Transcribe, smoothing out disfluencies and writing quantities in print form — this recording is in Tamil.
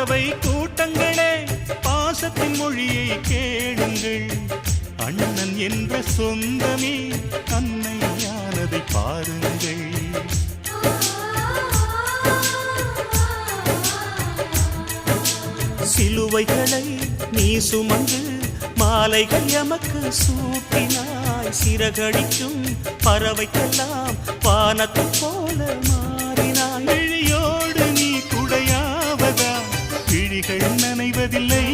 பறவை கூட்டங்களே பாசத்தின் மொழியை கேளுங்கள். அண்ணன் என்ற சொந்தமே அன்னையானதை பாருங்கள். சிலுவைகளை நீ சுமந்து மாலைகள் எமக்கு சூட்டினாய். சிறகடிக்கும் பறவைக்கெல்லாம் வானத்தை போல மாறினாய். விழியோடு நீ குடையாவதா? விழிகள் நனைவதில்லை.